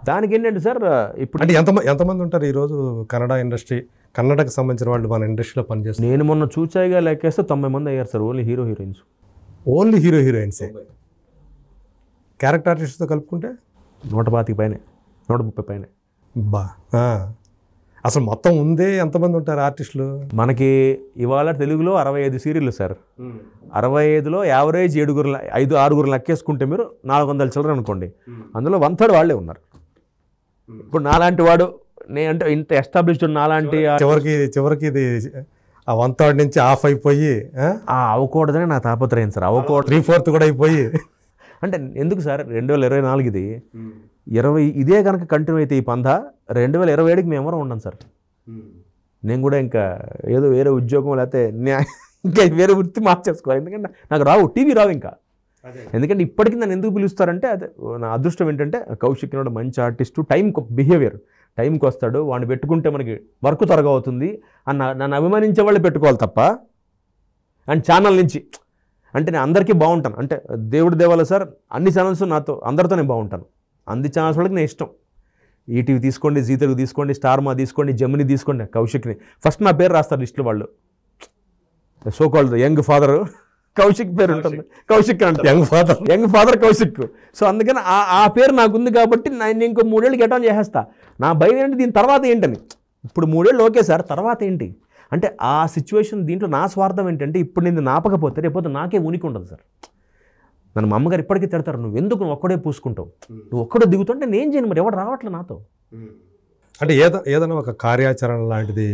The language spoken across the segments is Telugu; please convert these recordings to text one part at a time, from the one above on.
దానికి ఏంటంటే సార్ ఇప్పుడు అంటే ఎంతమంది ఉంటారు ఈరోజు కన్నడ ఇండస్ట్రీ, కన్నడకు సంబంధించిన వాళ్ళు మన ఇండస్ట్రీలో పనిచేస్తారు? నేను మొన్న చూచాయిగా లెక్కేస్తే 90 మంది అయ్యారు sir, only hero heroines. Only hero హీరోయిన్సే? క్యారెక్టర్ ఆర్టిస్ట్తో కలుపుకుంటే 125 పైనే, 130 పైనే. బా, అసలు మొత్తం ఉందే ఎంతమంది ఉంటారు ఆర్టిస్టులు మనకి? ఇవాళ తెలుగులో 65 సీరియళ్ళు సార్. 65లో యావరేజ్ 6 లెక్కేసుకుంటే మీరు 400 చిల్లర అనుకోండి, అందులో 1/3 వాళ్ళే ఉన్నారు. ఇప్పుడు నాలాంటి వాడు, అంటే ఇంత ఎస్టాబ్లిష్డ్ నాలాంటి చివరికి ఇది ఆ 1/3 నుంచి ఆఫ్ అయిపోయి అవ్వకూడదని నా తాపత్రయం సార్. అవ్వకూడదు 3/4 కూడా అయిపోయి అంటే ఎందుకు సార్? 2024 ఇది 20 ఇదే కనుక కంటిన్యూ అయితే ఈ పందా 2027కి మేము ఎవరు ఉండం సార్. నేను కూడా ఇంకా ఏదో వేరే ఉద్యోగం లేకపోతే ఇంకా వేరే వృత్తి మార్చేసుకోవాలి. ఎందుకంటే నాకు టీవీ రావు ఇంకా. ఎందుకంటే ఇప్పటికీ నన్ను ఎందుకు పిలుస్తారంటే, అదే నా అదృష్టం ఏంటంటే కౌశిక్ నాడు మంచి ఆర్టిస్టు, బిహేవియర్ టైంకి వస్తాడు, వాడిని పెట్టుకుంటే మనకి వర్క్ త్వరగా అవుతుంది అని నన్ను అభిమానించే వాళ్ళు పెట్టుకోవాలి తప్ప. అండ్ ఛానల్ నుంచి అంటే నేను అందరికీ బాగుంటాను, అంటే దేవుడి దేవాల సార్ అన్ని ఛానల్స్ నాతో అందరితో నేను బాగుంటాను. అన్ని ఛానల్స్ వాళ్ళకి నేను ఇష్టం. ఈటీవీ తీసుకోండి, జీ తెలుగు తీసుకోండి, స్టార్ మా తీసుకోండి, జమిని తీసుకోండి, కౌశిక్ని ఫస్ట్ నా పేరు రాస్తారు లిస్టులో వాళ్ళు. So called young father Kaushik పేరు ఉంటుంది, కౌశిక్ అంటే యంగ్ ఫాదర్ కౌశిక్. సో అందుకని ఆ పేరు నాకుంది కాబట్టి నేను ఇంకో 3 ఏళ్ళు గెట్ ఆన్ చేసేస్తా. నా భయం ఏంటి దీని తర్వాత ఏంటని. ఇప్పుడు 3 ఏళ్ళు ఓకే సార్, తర్వాత ఏంటి అంటే ఆ సిచ్యువేషన్. దీంట్లో నా స్వార్థం ఏంటంటే ఇప్పుడు నేను నాపకపోతే రేపోతే నాకే ఉనికి ఉండదు సార్. నన్ను మా అమ్మగారు ఇప్పటికీ తిడతారు, నువ్వు ఎందుకు ఒక్కడే పూసుకుంటావు, నువ్వు ఒక్కడే దిగుతుంటే నేను చేయను, మరి ఎవరు రావట్లే నాతో. అంటే ఏదైనా ఒక కార్యాచరణ లాంటిది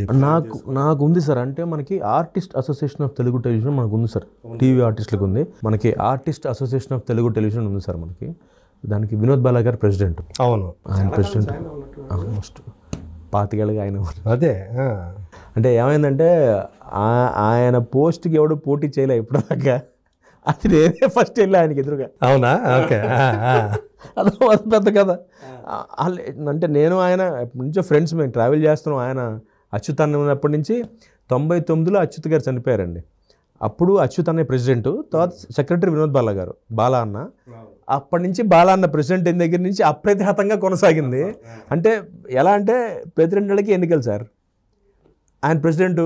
నాకు ఉంది సార్. అంటే మనకి artist association of Telugu television మనకు ఉంది సార్, టీవీ ఆర్టిస్టులకు ఉంది. మనకి artist association of Telugu television ఉంది సార్ మనకి. దానికి వినోద్ బాలా గారు ప్రెసిడెంట్. అవును, ఆయన ప్రెసిడెంట్ ఆల్మోస్ట్ 25 ఏళ్ళుగా ఆయన. అదే అంటే ఏమైందంటే ఆయన పోస్ట్కి ఎవడు పోటీ చేయలే ఇప్పటిదాకా. అది నేనే ఫస్ట్ వెళ్ళా ఆయనకి ఎదురుగా. అవునా? ఓకే, అదో పెద్ద కదా. అంటే నేను ఆయన నుంచో ఫ్రెండ్స్, మేము ట్రావెల్ చేస్తున్నాం. ఆయన అచ్యుత్ ఉన్నప్పటి నుంచి 99లో అచ్యుత్ గారు చనిపోయారండి. అప్పుడు అచ్యుత్ అనే ప్రెసిడెంట్, తర్వాత సెక్రటరీ వినోద్ బాలా గారు, బాలా అన్న. అప్పటి నుంచి బాలా అన్న ప్రెసిడెంట్ అయిన దగ్గర నుంచి అప్రతిహతంగా కొనసాగింది. అంటే ఎలా అంటే ప్రతి 2 ఏళ్ళకి ఎన్నికలు సార్. ఆయన ప్రెసిడెంట్,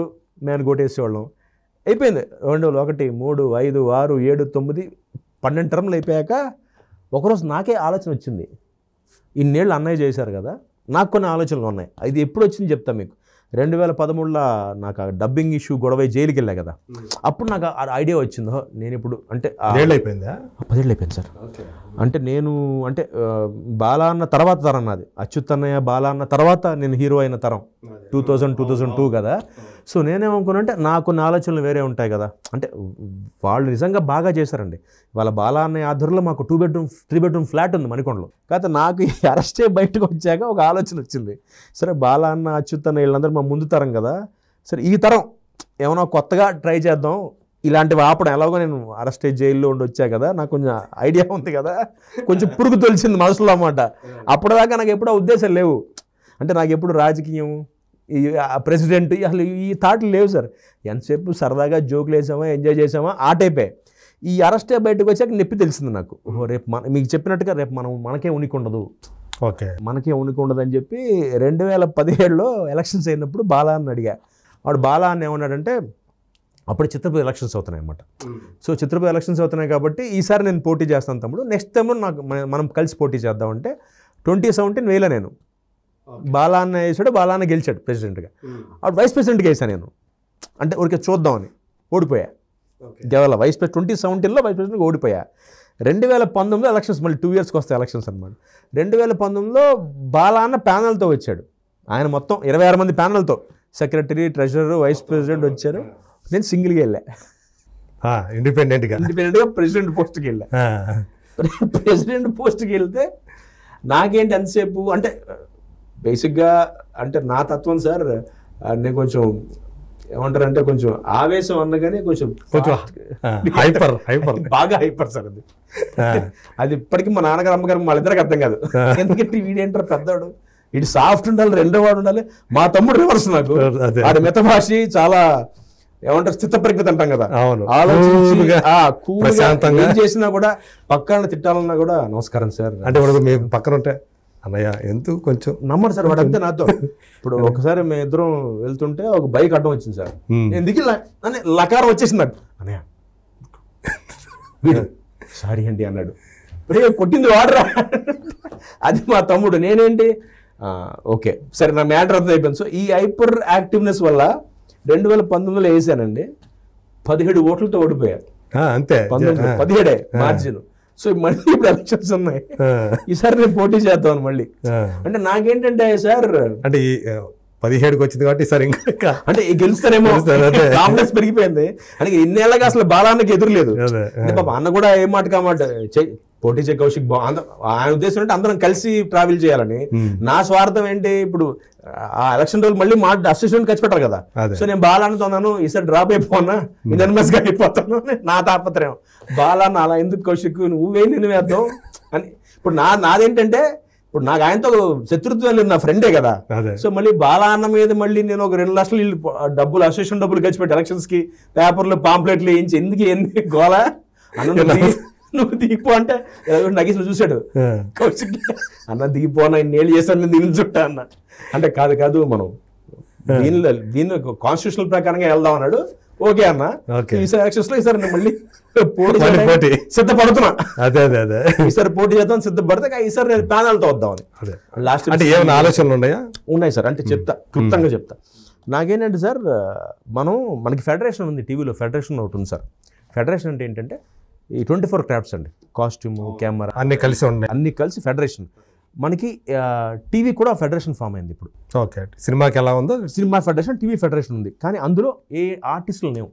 మేము కోటేసేవాళ్ళం. అయిపోయింది 2, 1, 3, 5, 6, 7, 9, 12 టర్మ్లు అయిపోయాక ఒకరోజు నాకే ఆలోచన వచ్చింది. ఇన్నేళ్ళు అన్నయ్య చేశారు కదా, నాకు కొన్ని ఆలోచనలు ఉన్నాయి. ఇది ఎప్పుడు వచ్చింది చెప్తా మీకు. 2013లో నాకు డబ్బింగ్ ఇష్యూ గొడవ జైలుకి వెళ్ళా కదా, అప్పుడు నాకు ఐడియా వచ్చిందో నేను ఇప్పుడు అంటే 10 ఏళ్ళు అయిపోయింది సార్. అంటే నేను అంటే బాలా అన్న తర్వాత తరం నాది, అచ్యుత్ అన్నయ్య బాలా అన్న తర్వాత నేను హీరో అయిన తరం 2002 కదా. సో నేనేమనుకున్నా అంటే నాకు కొన్ని ఆలోచనలు వేరే ఉంటాయి కదా. అంటే వాళ్ళు నిజంగా బాగా చేశారండి. వాళ్ళ బాలా అన్నయ్య ఆధ్వర్యంలో మాకు 2 బెడ్రూమ్ 3 బెడ్రూమ్ ఫ్లాట్ ఉంది మణికొండలో. కాకపోతే నాకు ఈ అరెస్టే బయటకు వచ్చాక ఒక ఆలోచన వచ్చింది. సరే బాలా అన్న అచ్యుత్ అన్న వీళ్ళందరూ మా ముందు తరం కదా, సరే ఈ తరం ఏమైనా కొత్తగా ట్రై చేద్దాం, ఇలాంటివి ఆపడం. ఎలాగో నేను అరెస్ట్ జైల్లో ఉండి వచ్చా కదా, నాకు కొంచెం ఐడియా ఉంది కదా, కొంచెం పురుగు తొలిచింది మనసులో అన్నమాట. అప్పటిదాకా నాకు ఎప్పుడూ ఉద్దేశం లేవు. అంటే నాకు ఎప్పుడు రాజకీయం, ఈ ప్రెసిడెంట్ అసలు ఈ థాట్లు లేవు సార్. ఎంతసేపు సరదాగా జోకులు వేసామా, ఎంజాయ్ చేసామా, ఆ టైపే. ఈ అరెస్టే బయటకు వచ్చాక నొప్పి తెలిసింది నాకు. రేపు మీకు చెప్పినట్టుగా రేపు మనకే ఉనికి ఉండదు, మనకే ఉనికి ఉండదు అని చెప్పి 2017లో ఎలక్షన్స్ అయినప్పుడు బాలా అని అడిగా. వాడు బాలా అని ఏమన్నాడంటే, అప్పుడు చిత్రపూర్ ఎలక్షన్స్ అవుతున్నాయి అన్నమాట. సో చిత్రపూర్ ఎలక్షన్స్ అవుతున్నాయి కాబట్టి ఈసారి నేను పోటీ చేస్తాను తమ్ముడు, నెక్స్ట్ టైంలో మనం కలిసి పోటీ చేద్దామంటే 2017 వేల నేను బాలా అన్న వేసాడు, బాలా అన్న గెలిచాడు ప్రెసిడెంట్గా. అప్పుడు వైస్ ప్రెసిడెంట్గా వేసాను నేను, అంటే ఊరికే చూద్దామని. ఓడిపోయా కేవలం 2017లో వైస్ ప్రెసిడెంట్గా ఓడిపోయా. 2019లో ఎలక్షన్స్, మళ్ళీ 2 ఇయర్స్కి వస్తాయి ఎలక్షన్స్ అనమాట. 2019లో బాలా అన్న ప్యానల్తో వచ్చాడు. ఆయన మొత్తం 26 మంది ప్యానల్తో, సెక్రటరీ, ట్రెజరర్, వైస్ ప్రెసిడెంట్ వచ్చారు. నేను సింగిల్గా వెళ్ళా, ఇండిపెండెంట్గా ప్రెసిడెంట్ పోస్ట్కి వెళ్ళా. ప్రెసిడెంట్ పోస్ట్కి వెళ్తే నాకేంటి ఎంతసేపు అంటే బేసిక్గా అంటే నా తత్వం సార్, నేను కొంచెం ఏమంటారంటే కొంచెం ఆవేశం అన్నగానే కొంచెం బాగా హైపర్ సార్. అది ఇప్పటికీ మా నాన్నగారు అమ్మగారు వాళ్ళిద్దరికి అర్థం కాదు. ఎందుకంటే వీడేంటారు పెద్దవాడు, ఇటు సాఫ్ట్ ఉండాలి, రెండో వాడు ఉండాలి. మా తమ్ముడు రివర్స్, నాకు ఆడ మితభాషి, చాలా ఏమంటారు స్థితప్రజ్ఞత అంటాం కదా, ఆలోచించి ఏం చేసినా కూడా పక్కన తిట్టాలన్నా కూడా నమస్కారం సార్ అంటే మీ పక్కన ఉంటే అన్నయ్య ఎందుకు కొంచెం నమ్మరు సార్ వాడు అంతే నాతో. ఇప్పుడు ఒకసారి మేము ఇద్దరం వెళ్తుంటే ఒక బైక్ అడ్డం వచ్చింది సార్, నేను దిగి అని లకారం వచ్చేసింది నాకు. అన్నయ్య సారీ అండి అన్నాడు. కొట్టింది వాడరా. అది మా తమ్ముడు. నేనేంటి ఓకే సరే నా మ్యాటర్ అర్థం అయిపోయింది. సో ఈ హైపర్ యాక్టివ్నెస్ వల్ల 2019లో వేసానండి, 17 ఓట్లతో ఓడిపోయారు. అంతే 17 మార్జిన్. సో మళ్ళీ ఇప్పుడు ఎలక్షన్స్ ఉన్నాయి, ఈసారి నేను పోటీ చేద్దాం మళ్ళీ. అంటే నాకేంటంటే సార్ అంటే 17కి వచ్చింది కాబట్టి ఈసారి ఇంకా అంటే గెలుస్తానేమో కాంగ్రెస్ పెరిగిపోయింది. అంటే ఇన్నేళ్ళగా అసలు బాలాన్నకి ఎదురులేదు. పాప అన్న కూడా ఏం మాట కామాట పోటీ చే కౌశిక్ ఆయన ఉద్దేశం అంటే అందరం కలిసి ట్రావెల్ చేయాలని. నా స్వార్థం ఏంటి, ఇప్పుడు ఆ ఎలక్షన్ రోజు మళ్ళీ మా అసిస్టెంట్ ఖర్చు పెట్టారు కదా. సో నేను బాలాన్నతో అన్నాను ఈసారి డ్రాప్ అయిపోనా, యునానిమస్ గా అయిపోతాను నా తాపత్రయం. బాలాన్న అలా ఎందుకు కౌశిక్ నువ్వే నేను వేద్దాం అని. ఇప్పుడు నాదేంటంటే ఇప్పుడు నాకు ఆయనతో శత్రుత్వం లేదు, నా ఫ్రెండే కదా. సో మళ్ళీ బాలాన్న మీద మళ్ళీ నేను ఒక 2 లక్షలు డబ్బులు అసోసియేషన్ డబ్బులు ఖర్చు పెట్టి ఎలక్షన్స్ కి పేపర్లు పాంప్లెట్లు వేయించి ఎందుకు ఎన్ని గోలా అన్న నువ్వు దిగిపో అంటే నగేశ్వర చూశాడు కౌశిక్ అన్న దిగిపోనా ఇన్నేళ్ళు చేశాను నేను దీని చుట్టా అన్న. అంటే కాదు మనం దీని కాన్స్టిట్యూషనల్ ప్రకారంగా వెళ్దాం అన్నాడు. ఓకే అన్న ఈసారి ఎలక్షన్స్ లో ఈసారి నేను మళ్ళీ పోటీ సిద్ధపడుతున్నా. ఈసారి పోటీ చేద్దాం సిద్ధపడితే ఈసారి నేను ప్యానల్తో వద్దామని. లాస్ట్ ఏమైనా ఆలోచనలు ఉన్నాయా? ఉన్నాయి సార్. అంటే చెప్తా క్లుప్తంగా చెప్తా. నాకేంటంటే సార్ మనకి ఫెడరేషన్ ఉంది, టీవీలో ఫెడరేషన్ ఒకటి ఉంది సార్. ఫెడరేషన్ అంటే ఏంటంటే ఈ 24 క్రాఫ్ట్స్ అండి, కాస్ట్యూమ్ కెమెరా అన్ని కలిసి ఫెడరేషన్. మనకి టీవీ కూడా ఫెడరేషన్ ఫామ్ అయింది ఇప్పుడు. ఓకే సినిమాకి ఎలా ఉందో సినిమా ఫెడరేషన్, టీవీ ఫెడరేషన్ ఉంది. కానీ అందులో ఏ ఆర్టిస్టులు లేవు.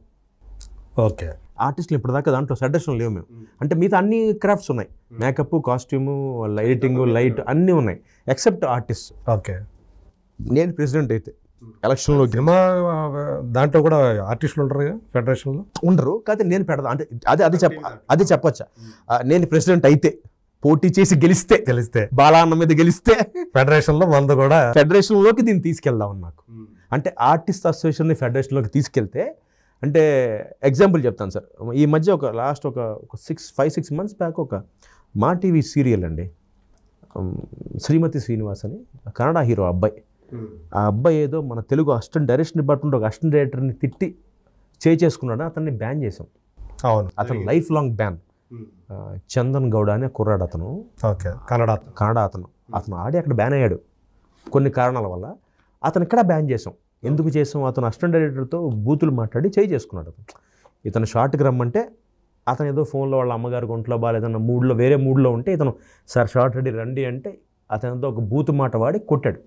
ఓకే ఆర్టిస్టులు ఇప్పటిదాకా దాంట్లో ఫెడరేషన్ లేవు మేము. అంటే మిగతా అన్ని క్రాఫ్ట్స్ ఉన్నాయి, మేకప్ కాస్ట్యూము లైటింగ్ లైట్ అన్నీ ఉన్నాయి ఎక్సెప్ట్ ఆర్టిస్ట్. ఓకే నేను ప్రెసిడెంట్ అయితే ఎలక్షన్లో సినిమా దాంట్లో కూడా ఆర్టిస్టులు ఉంటారు ఫెడరేషన్లో ఉండరు. కాకపోతే నేను పెడతా అంటే అది చెప్పచ్చా, నేను ప్రెసిడెంట్ అయితే పోటీ చేసి గెలిస్తే బాలాన్న మీద గెలిస్తే ఫెడరేషన్లో మంద కూడా ఫెడరేషన్లోకి దీన్ని తీసుకెళ్దాం నాకు. అంటే ఆర్టిస్ట్ అసోసియేషన్ని ఫెడరేషన్లోకి తీసుకెళ్తే అంటే ఎగ్జాంపుల్ చెప్తాను సార్. ఈ మధ్య ఒక లాస్ట్ ఒక 5-6 మంత్స్ బ్యాక్ ఒక మా టీవీ సీరియల్ అండి, శ్రీమతి శ్రీనివాస్ అని కన్నడ హీరో అబ్బాయి. ఆ అబ్బాయి ఏదో మన తెలుగు అసిస్టెంట్ డైరెక్షన్ డిపార్ట్మెంట్ ఒక అసిస్టెంట్ డైరెక్టర్ని తిట్టి చేసుకున్నాడు, అతన్ని బ్యాన్ చేసాం. అవును అతను life long ban. Chandan Gowda అనే కుర్రాడు అతను, కన్నడ అతను ఆడి అక్కడ బ్యాన్ అయ్యాడు కొన్ని కారణాల వల్ల. అతను ఇక్కడ బ్యాన్ చేసాం. ఎందుకు చేసాం, అతను అసిస్టెంట్ డైరెక్టర్తో బూతులు మాట్లాడి చేసుకున్నాడు. ఇతను షార్ట్కి రమ్మంటే అతను ఏదో ఫోన్లో వాళ్ళ అమ్మగారికి ఒంట్లో బాగాలేదన్న మూడ్లో వేరే మూడ్లో ఉంటే ఇతను సార్ షార్ట్ రెడీ రండి అంటే అతనితో ఒక బూతు మాట వాడి కొట్టాడు.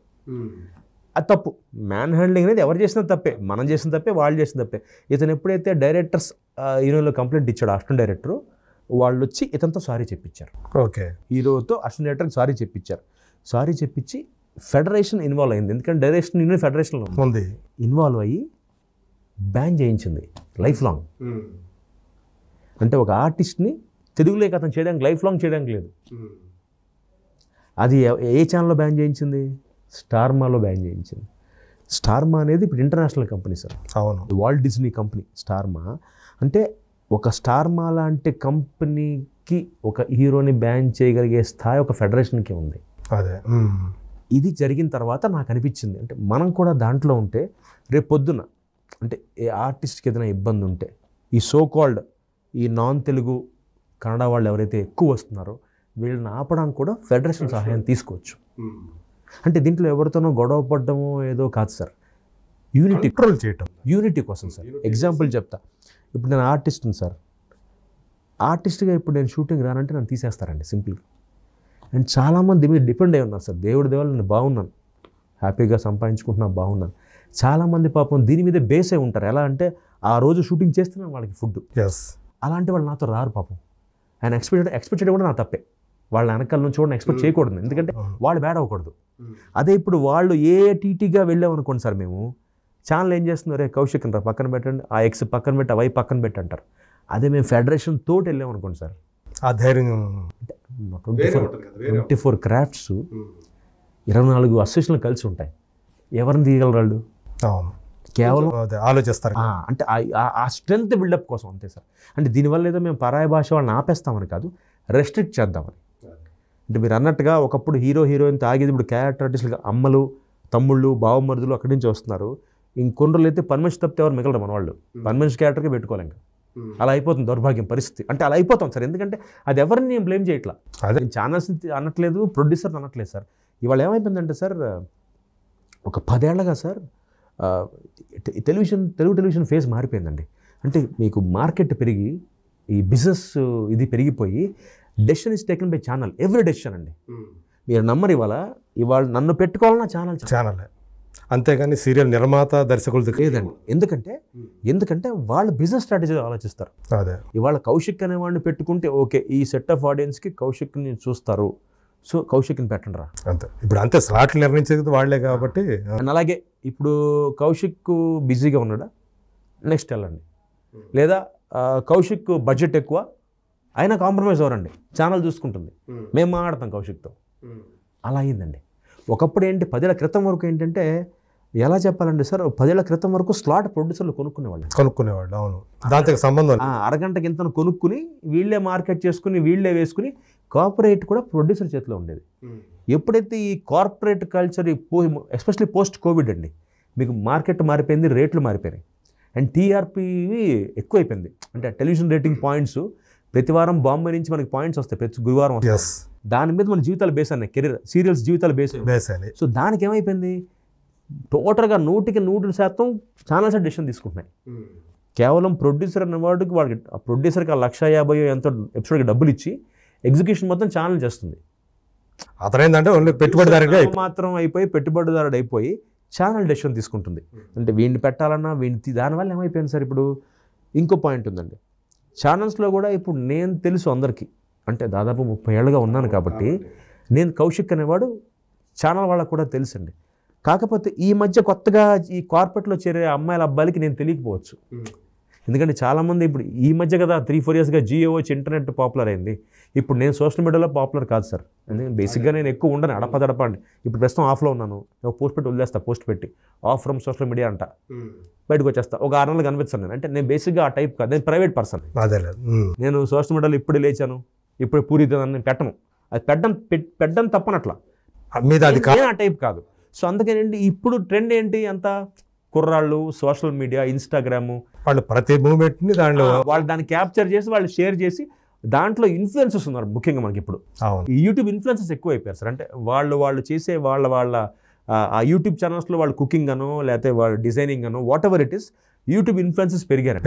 అది తప్పు. మ్యాన్ హ్యాండ్లింగ్ అనేది ఎవరు చేసిన తప్పే, మనం చేసిన తప్పే, వాళ్ళు చేసిన తప్పే. ఇతను ఎప్పుడైతే డైరెక్టర్స్ యూనియన్లో కంప్లైంట్ ఇచ్చాడు అసిస్టెంట్ డైరెక్టర్, వాళ్ళు వచ్చి ఇతనితో సారీ చెప్పించారు. ఓకే హీరోతో అసిస్టెంట్ డైరెక్టర్కి సారీ చెప్పించి ఫెడరేషన్ ఇన్వాల్వ్ అయింది. ఎందుకంటే డైరెక్షన్ యూనియన్ ఫెడరేషన్లో ఉంది, ఇన్వాల్వ్ అయ్యి బ్యాన్ చేయించింది లైఫ్ లాంగ్. అంటే ఒక ఆర్టిస్ట్ని తెలుగులోకి అతను చేయడానికి లైఫ్ లాంగ్ చేయడానికి లేదు. అది ఏ ఛానల్లో బ్యాన్ చేయించింది, స్టార్మాలో బ్యాన్ చేయించింది. స్టార్మా అనేది ఇప్పుడు ఇంటర్నేషనల్ కంపెనీ సార్. అవును, వాల్ట్ డిజ్నీ కంపెనీ స్టార్మా. అంటే ఒక స్టార్మా లాంటి కంపెనీకి ఒక హీరోని బ్యాన్ చేయగలిగే స్థాయి ఒక ఫెడరేషన్కి ఉంది. అదే ఇది జరిగిన తర్వాత నాకు అనిపించింది అంటే మనం కూడా దాంట్లో ఉంటే రేపు పొద్దున అంటే ఏ ఆర్టిస్ట్కి ఏదైనా ఇబ్బంది ఉంటే ఈ సో కాల్డ్ ఈ నాన్ తెలుగు కన్నడ వాళ్ళు ఎవరైతే ఎక్కువ వస్తున్నారో వీళ్ళని ఆపడానికి కూడా ఫెడరేషన్ సహాయం తీసుకోవచ్చు. అంటే దీంట్లో ఎవరితోనో గొడవ పడ్డమో ఏదో కాదు సార్, యూనిటీ కంట్రోల్ చేయటం, యూనిటీ కోసం సార్. ఎగ్జాంపుల్ చెప్తా. ఇప్పుడు నేను ఆర్టిస్ట్ని సార్, ఆర్టిస్ట్గా ఇప్పుడు నేను షూటింగ్ రానంటే నన్ను తీసేస్తారండి సింపుల్గా. అండ్ చాలామంది మీద డిపెండ్ అయి ఉన్నారు సార్. దేవుడి దేవాళ్ళు నేను బాగున్నాను, హ్యాపీగా సంపాదించుకుంటున్నా, బాగున్నాను. చాలామంది పాపం దీని మీద బేస్ అయి ఉంటారు. ఎలా అంటే ఆ రోజు షూటింగ్ చేస్తున్నాను వాళ్ళకి ఫుడ్, అలాంటి వాళ్ళు నాతో రారు పాపం. ఆయన ఎక్స్పెక్ట్ చేయడం కూడా నా తప్పే. వాళ్ళ వెనకాల నుంచి కూడా ఎక్స్పెక్ట్ చేయకూడదు, ఎందుకంటే వాళ్ళు బ్యాడ్ అవ్వకూడదు. అదే ఇప్పుడు వాళ్ళు ఏ టీటీగా వెళ్ళామనుకోండి సార్, మేము ఛానల్ ఏం చేస్తున్నారు, కౌశిక్ అంటారు పక్కన పెట్టండి, ఆ ఎక్స్ పక్కన పెట్టి ఆ వై పక్కన పెట్టి అంటారు. అదే మేము ఫెడరేషన్ తోటి వెళ్ళామనుకోండి సార్, ఆ ధైర్యం 24 క్రాఫ్ట్స్ 24 అసోసియేషన్లు కలిసి ఉంటాయి. ఎవరిని తీయగలరు వాళ్ళు? కేవలం ఆలోచిస్తారు. అంటే ఆ స్ట్రెంత్ బిల్డప్ కోసం అంతే సార్. అంటే దీనివల్ల ఏదో మేము పరాయి భాష వాళ్ళని ఆపేస్తామని కాదు, రెస్ట్రిక్ట్ చేద్దామని. అంటే మీరు అన్నట్టుగా ఒకప్పుడు హీరో హీరోయిన్ తాగేది ఇప్పుడు క్యారెక్టర్ ఆర్టిస్టులుగా అమ్మలు తమ్ముళ్ళు బావమరుదులు అక్కడి నుంచి వస్తున్నారు. ఇంకొన్ని రోజులు అయితే పని మనిషి తప్పితే ఎవరు మిగలరు మన వాళ్ళు. పని మనిషి క్యారెక్టర్కి పెట్టుకోవాలి ఇంకా. అలా అయిపోతుంది దౌర్భాగ్యం పరిస్థితి. అంటే అలా అయిపోతాం సార్. ఎందుకంటే అది ఎవరిని నేను బ్లేమ్ చేయట్లా. నేను ఛానల్స్ అనట్లేదు, ప్రొడ్యూసర్ అనట్లేదు సార్. ఇవాళ ఏమైపోయిందంటే సార్ ఒక 10 ఏళ్లగా సార్ తెలుగు టెలివిజన్ ఫేస్ మారిపోయిందండి. అంటే మీకు మార్కెట్ పెరిగి ఈ బిజినెస్ ఇది పెరిగిపోయి decision is taken by channel. Every decision అండి. మీరు నమ్మరు, ఇవాళ నన్ను పెట్టుకోవాలన్నా ఛానల్, అంతేగాని సీరియల్ నిర్మాత దర్శకులు లేదండి. ఎందుకంటే వాళ్ళు బిజినెస్ స్ట్రాటజీ ఆలోచిస్తారు. అదే ఇవాళ కౌశిక్ అనేవాడిని పెట్టుకుంటే ఓకే, ఈ సెట్ ఆఫ్ ఆడియన్స్కి కౌశిక్ని చూస్తారు, సో కౌశిక్ని పెట్టండి రా అంతే. ఇప్పుడు అంతే స్లాట్లు నిర్ణయించేది వాళ్ళే కాబట్టి. అండ్ అలాగే ఇప్పుడు కౌశిక్ బిజీగా ఉన్నాడా, నెక్స్ట్ వెళ్ళండి. లేదా కౌశిక్ బడ్జెట్ ఎక్కువ, అయినా కాంప్రమైజ్ అవ్వరండి, ఛానల్ చూసుకుంటుంది, మేము మాట్లాడతాం కౌశిక్తో. అలా అయిందండి. ఒకప్పుడు ఏంటి 10 ఏళ్ల క్రితం వరకు ఏంటంటే ఎలా చెప్పాలండి సార్, 10 ఏళ్ల క్రితం వరకు స్లాట్ ప్రొడ్యూసర్లు కొనుక్కునేవాళ్ళు. అవును, దాంతో సంబంధం. అరగంటకి ఇంత కొనుక్కుని వీళ్ళే మార్కెట్ చేసుకుని వీళ్ళే వేసుకుని కార్పొరేట్ కూడా ప్రొడ్యూసర్ చేతిలో ఉండేది. ఎప్పుడైతే ఈ corporate culture especially post Covid అండి, మీకు మార్కెట్ మారిపోయింది, రేట్లు మారిపోయినాయి, అండ్ టీఆర్పీవి ఎక్కువైపోయింది. అంటే టెలివిజన్ రేటింగ్ పాయింట్స్ ప్రతి వారం బాంబే నుంచి మనకి పాయింట్స్ వస్తాయి, ప్రతి గురువారం వస్తాయి. దాని మీద మన జీవితాలు బేస్ అన్నాయి, కెరీర్ సీరియల్స్ జీవితాలు బేస్ అయ్యాయి. సో దానికి ఏమైపోయింది, టోటల్గా 100% ఛానల్స్ డెసిషన్ తీసుకుంటున్నాయి. కేవలం ప్రొడ్యూసర్ అన్నవాడికి వాళ్ళకి ఆ ప్రొడ్యూసర్కి 150,000 ఎంతో ఎపిసోడ్కి డబ్బులు ఇచ్చి ఎగ్జిక్యూషన్ మొత్తం ఛానల్ చేస్తుంది. అతనేంటంటే ఓన్లీ పెట్టుబడిదారుడు మాత్రం అయిపోయి పెట్టుబడిదారుడు అయిపోయి ఛానల్ డెసిషన్ తీసుకుంటుంది. అంటే వీడిని పెట్టాలన్నా దానివల్ల ఏమైపోయింది సార్. ఇప్పుడు ఇంకో పాయింట్ ఉందండి, ఛానల్స్లో కూడా ఇప్పుడు నేను తెలుసు అందరికీ, అంటే దాదాపు 30 ఏళ్ళుగా ఉన్నాను కాబట్టి నేను కౌశిక్ అనేవాడు ఛానల్ వాళ్ళకు కూడా తెలుసండి. కాకపోతే ఈ మధ్య కొత్తగా ఈ కార్పొరేట్లో చేరే అమ్మాయిల అబ్బాయిలకి నేను తెలియకపోవచ్చు. ఎందుకంటే చాలామంది ఇప్పుడు ఈ మధ్య కదా 3-4 ఇయర్స్గా జియో వచ్చి ఇంటర్నెట్ పాపులర్ అయింది. ఇప్పుడు నేను సోషల్ మీడియాలో పాపులర్ కాదు సార్. ఎందుకంటే బేసిక్గా నేను ఎక్కువ ఉండను, అడపదడప అండి. ఇప్పుడు ప్రస్తుతం ఆఫ్లో ఉన్నాను, పోస్ట్ పెట్టి వదిలేస్తా, పోస్ట్ పెట్టి ఆఫ్ ఫ్రమ్ సోషల్ మీడియా అంట, బయటకు వచ్చేస్తా. ఒక 6 నెలలు కనిపిస్తాను నేను. అంటే నేను బేసిక్గా ఆ టైప్ కాదు, నేను ప్రైవేట్ పర్సన్. నేను సోషల్ మీడియాలో ఇప్పుడు లేచాను, ఇప్పుడు పూరి నేను పెట్టను. అది పెట్టడం తప్పనట్లా, నేను ఆ టైప్ కాదు. సో అందుకేనండి ఇప్పుడు ట్రెండ్ ఏంటి, అంతా కుర్రాళ్ళు సోషల్ మీడియా, ఇన్స్టాగ్రాము, వాళ్ళు ప్రతి మూమెంట్ని దాంట్లో వాళ్ళు దాన్ని క్యాప్చర్ చేసి వాళ్ళు షేర్ చేసి దాంట్లో ఇన్ఫ్లుయెన్సర్స్ ఉన్నారు ముఖ్యంగా మనకి ఇప్పుడు. ఈ యూట్యూబ్ ఇన్ఫ్లుయెన్సర్స్ ఎక్కువ అయిపోయారు సార్. అంటే వాళ్ళు చేసే వాళ్ళ ఆ యూట్యూబ్ ఛానల్స్లో వాళ్ళు కుకింగ్ అనో లేకపోతే వాళ్ళ డిజైనింగ్ అనో what ever it is, YouTube influencers పెరిగారు.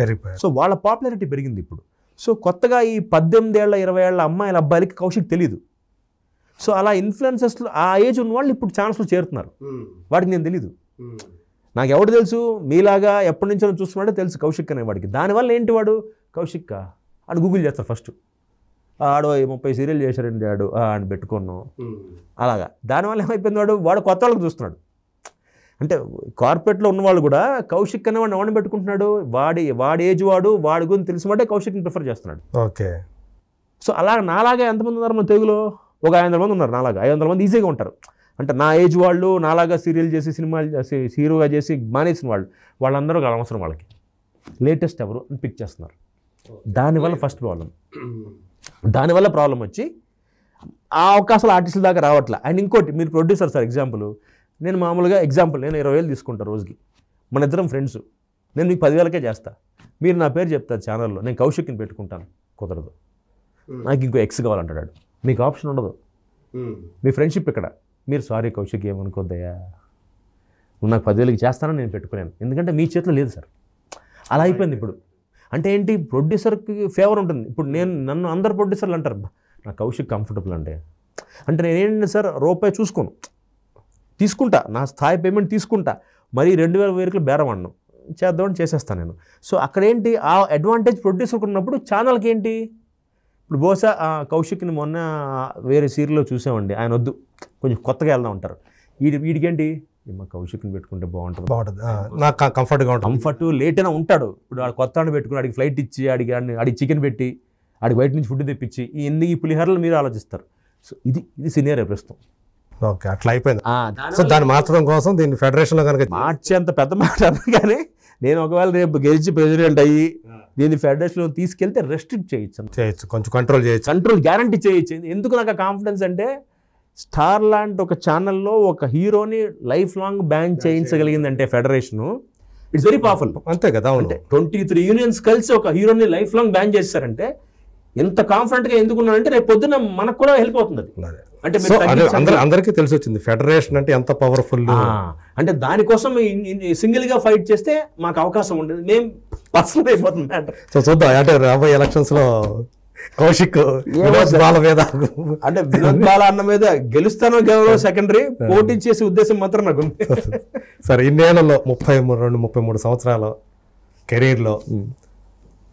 సో వాళ్ళ పాపులారిటీ పెరిగింది ఇప్పుడు. సో కొత్తగా ఈ 18 ఏళ్ళ 20 ఏళ్ళ అమ్మాయిల అబ్బాయిలకి కౌశిక్ తెలియదు. సో అలా ఇన్ఫ్లుయెన్సర్స్లో ఆ ఏజ్ ఉన్న వాళ్ళు ఇప్పుడు ఛానల్స్లో చేరుతున్నారు, వాడికి నేను తెలీదు. నాకు ఎవడు తెలుసు, మీలాగా ఎప్పటి నుంచో చూస్తున్నాడో తెలుసు కౌశిక్ అనేవాడికి. దానివల్ల ఏంటి, వాడు కౌశిక్ అని గూగుల్ చేస్తారు ఫస్ట్. ఆడో 30 సీరియల్ చేశారండి ఆడు అని పెట్టుకున్నాం. అలాగా దానివల్ల ఏమైపోయింది, వాడు కొత్త వాళ్ళకి చూస్తున్నాడు. అంటే కార్పొరేట్లో ఉన్నవాళ్ళు కూడా కౌశిక్ అనేవాడిని ఎవరిని పెట్టుకుంటున్నాడు, వాడి ఏజ్ వాడి గురించి తెలిసిన వాడే కౌశిక్ని ప్రిఫర్ చేస్తున్నాడు. ఓకే. సో అలా నాలాగా ఎంతమంది ఉన్నారు మన తెలుగులో, ఒక 500 మంది ఉన్నారు. నాలాగా 500 మంది ఈజీగా ఉంటారు. అంటే నా ఏజ్ వాళ్ళు, నాలాగా సీరియల్ చేసి సినిమాలు చేసి హీరోగా చేసి మానేసిన వాళ్ళందరూ అవసరం వాళ్ళకి లేటెస్ట్ ఎవరు అని పిక్ చేస్తున్నారు. దానివల్ల ఫస్ట్ ప్రాబ్లం. దానివల్ల ప్రాబ్లం వచ్చి ఆ అవకాశాలు ఆర్టిస్టుల దాకా రావట్లే. అండ్ ఇంకోటి, మీరు ప్రొడ్యూసర్ సార్, నేను మామూలుగా నేను 20,000 తీసుకుంటాను రోజుకి, మన ఇద్దరం ఫ్రెండ్స్, నేను మీకు 10,000కే చేస్తా, మీరు నా పేరు చెప్తారు ఛానల్లో, నేను కౌశిక్ని పెట్టుకుంటాను. కుదరదు, నాకు ఇంకో ఎక్స్ కావాలంటాడు. మీకు ఆప్షన్ ఉండదు, మీ ఫ్రెండ్షిప్ ఇక్కడ. మీరు సారీ కౌశిక్ ఏమనుకోద్దయ్యా, నువ్వు నాకు 10,000కి చేస్తానని నేను పెట్టుకున్నాను, ఎందుకంటే మీ చేతిలో లేదు సార్. అలా అయిపోయింది ఇప్పుడు. అంటే ఏంటి, ప్రొడ్యూసర్కి ఫేవర్ ఉంటుంది. ఇప్పుడు నన్ను అందరు ప్రొడ్యూసర్లు అంటారు, నాకు కౌశిక్ కంఫర్టబుల్ అంటే నేనేంటి సార్, రూపాయి చూసుకోను, తీసుకుంటా, నా స్థాయి పేమెంట్ తీసుకుంటా, మరీ 2,000 బేరం అన్నాను, చేద్దామని చేసేస్తాను నేను. సో అక్కడ ఏంటి, ఆ అడ్వాంటేజ్ ప్రొడ్యూసర్కి ఉన్నప్పుడు ఛానల్కి ఏంటి, ఇప్పుడు బహుశా కౌశిక్ని మొన్న వేరే సీరియల్లో చూసామండి, ఆయన వద్దు కొంచెం కొత్తగా వెళ్దాం ఉంటారు. వీడికేంటి, మా కౌశిక్ని పెట్టుకుంటే బాగుంటుంది, నాకు కంఫర్ట్గా ఉంటుంది, కంఫర్ట్ లేట్ అయినా ఉంటాడు. ఇప్పుడు ఆడు కొత్త పెట్టుకుని ఆడికి ఫ్లైట్ ఇచ్చి ఆడికి చికెన్ పెట్టి ఆడికి బయట నుంచి ఫుడ్ తెప్పించి ఈ పులిహోరలు మీరు ఆలోచిస్తారు. సో ఇది సినియర్ ప్రస్తుతం. ఓకే, అట్లా అయిపోయింది. సో దాన్ని మార్చడం కోసం దీన్ని ఫెడరేషన్లో కనుక మార్చేంత పెద్ద మాట కానీ, నేను ఒకవేళ రేపు గెలిచి ప్రెసిడెంట్ అయ్యి దీన్ని ఫెడరేషన్లో తీసుకెళ్తే రెస్ట్రిక్ట్ చేయొచ్చు, కొంచెం కంట్రోల్ చేయొచ్చు, కంట్రోల్ గ్యారంటీ చేయొచ్చు. ఎందుకు నాకు కాన్ఫిడెన్స్ అంటే స్టార్ లాంటి ఒక ఛానల్లో ఒక హీరోని లైఫ్ లాంగ్ బ్యాన్ చేయించగలిగిందంటే ఫెడరేషను, ఇట్స్ వెరీ పవర్ఫుల్. అంతే కదా. అంటే 23 యూనియన్స్ కలిసి ఒక హీరోని లైఫ్ లాంగ్ బ్యాన్ చేస్తారంటే ఎంత కాన్ఫిడెంట్గా ఎందుకున్నానంటే రేపు పొద్దున మనకు కూడా హెల్ప్ అవుతుంది అది. అంటే అందరికీ తెలిసి వచ్చింది ఫెడరేషన్ అంటే ఎంత పవర్ఫుల్. అంటే దానికోసం సింగిల్గా ఫైట్ చేస్తే మాకు అవకాశం ఉండదు, మేము పర్సనల్ అయిపోతుంది మ్యాటర్. సో చూద్దాం అంటే రాబోయే ఎలక్షన్స్ లో కౌశిక్ బాల మీద అంటే వినోద్ బాల అన్న మీద గెలుస్తానో గెలవో సెకండరీ, పోటీ చేసే ఉద్దేశం మాత్రం నాకు ఉంది. సరే ఇన్నేళ్లలో 33 సంవత్సరాల కెరీర్లో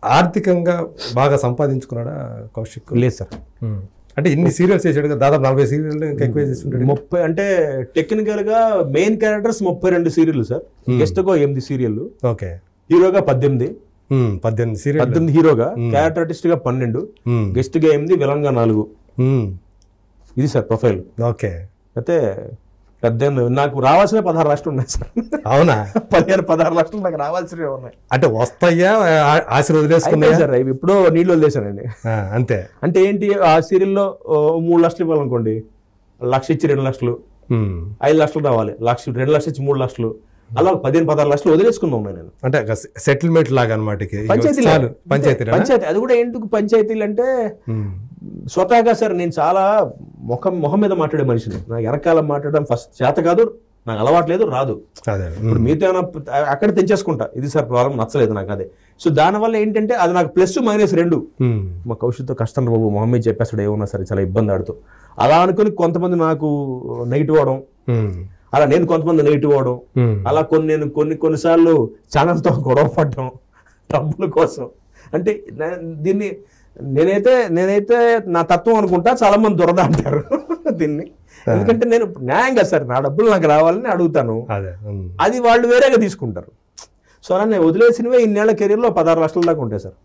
ఆర్థికంగా బాగా సంపాదించుకున్నాడా కౌశిక్? లేదు సార్. అంటే ఇన్ని సీరియల్స్ చేసాడు కదా, దాదాపు 40 సీరియల్ ఇంకా ఎక్కువ చేస్తుంటాడు. 30 అంటే టెక్నికల్ గా main characters 32 serial sir, guest గా 8 సీరియల్, ఓకే, హీరోగా 18 సీరియల్, హీరోగా, క్యారెక్టర్ ఆర్టిస్ట్ గా 12, గెస్ట్ గా 8, విలన్ గా 4. ఇది సార్ ప్రొఫైల్. ఓకే. అయితే పెద్ద నాకు రావాల్సిన 16 లక్షలు ఉన్నాయి సార్. అవునా? 16 లక్షలు నాకు రావాల్సినవి ఉన్నాయి. అంటే వస్తాయా ఆశ వదిలేసుకున్నాయి సార్, అవి ఎప్పుడో నీళ్ళు వదిలేసానండి. అంతే. అంటే ఏంటి, ఆ సీరియల్లో 3 లక్షలు ఇవ్వాలనుకోండి, 1 లక్ష ఇచ్చి 2 లక్షలు, 5 లక్షలు రావాలి, 2 లక్షలు ఇచ్చి 3 లక్షలు, అలా 15-16 లక్షలు వదిలేసుకుందాం నేను. అంటే సెటిల్మెంట్ లాగా అనమాట. పంచాయతీ అది కూడా ఎందుకు పంచాయతీలు అంటే స్వతహాగా సార్ నేను చాలా మొహం మీద మాట్లాడే మనిషిని. నాకు వెనకాల మాట్లాడడం ఫస్ట్ చేత కాదు, నాకు అలవాట్లేదు, రాదు. ఇప్పుడు మీతో ఏమైనా అక్కడ తెంచేసుకుంటా, ఇది సార్ ప్రాబ్లం, నచ్చలేదు నాకు అదే. సో దానివల్ల ఏంటంటే అది నాకు +-2. మా కౌశిక్తో కష్టం బాబు, మొహం మీద చెప్పేస్తాడు ఏమన్నా సరే, చాలా ఇబ్బంది ఆడుతూ అలా అనుకుని కొంతమంది నాకు నెగిటివ్ అవడం, అలా నేను కొంతమంది నెగిటివ్ అవడం, అలా కొన్నిసార్లు ఛానల్తో గొడవ పడడం డబ్బుల కోసం. అంటే దీన్ని నేనైతే నా తత్వం అనుకుంటా, చాలా మంది దురద అంటారు దీన్ని. ఎందుకంటే నేను న్యాయంగా సార్ నా డబ్బులు నాకు రావాలని అడుగుతాను, అది వాళ్ళు వేరేగా తీసుకుంటారు. సో అలా నేను వదిలేసినవే ఇన్నేళ్ల కెరీర్లో 16 లక్షల దాకా ఉంటాయి సార్.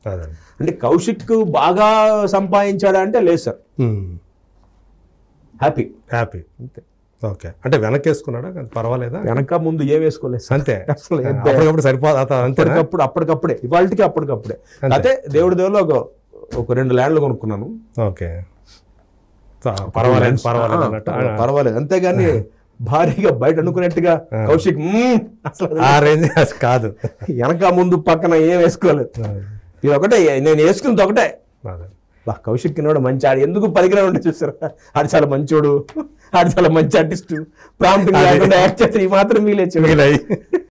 అంటే కౌశిక్ బాగా సంపాదించాడా అంటే లేదు సార్, హ్యాపీ అంతే. ఓకే. అంటే వెనకేసుకున్నాడా? పర్వాలేదా? వెనక ముందు ఏం వేసుకోలేదు అంతే. అప్పుడు సరిపోదు, అప్పటికప్పుడే, ఇవాళకి అప్పటికప్పుడే. అయితే దేవుడి దేవుళ్ళు ఒక 2 ల్యాండ్లు కొనుక్కున్నాను. ఓకే, పర్వాలేదు. అంతేగాని భారీగా బయట అనుకున్నట్టుగా కౌశిక్ అసలు కాదు, వెనక ముందు పక్కన ఏం వేసుకోలేదు. ఇది ఒకటే నేను వేసుకున్నది ఒకటే. కౌశిక్ కిన్నాడు మంచి, ఆడు ఎందుకు పరిగ్రహం ఉంటే చూసారు, ఆడు చాలా మంచోడు, ఆడు చాలా మంచి ఆర్టిస్టు, ప్రాంప్టింగ్ లేకుండా యాక్ట్ చేస్తే ఈ మాత్రం మిగిలేదు.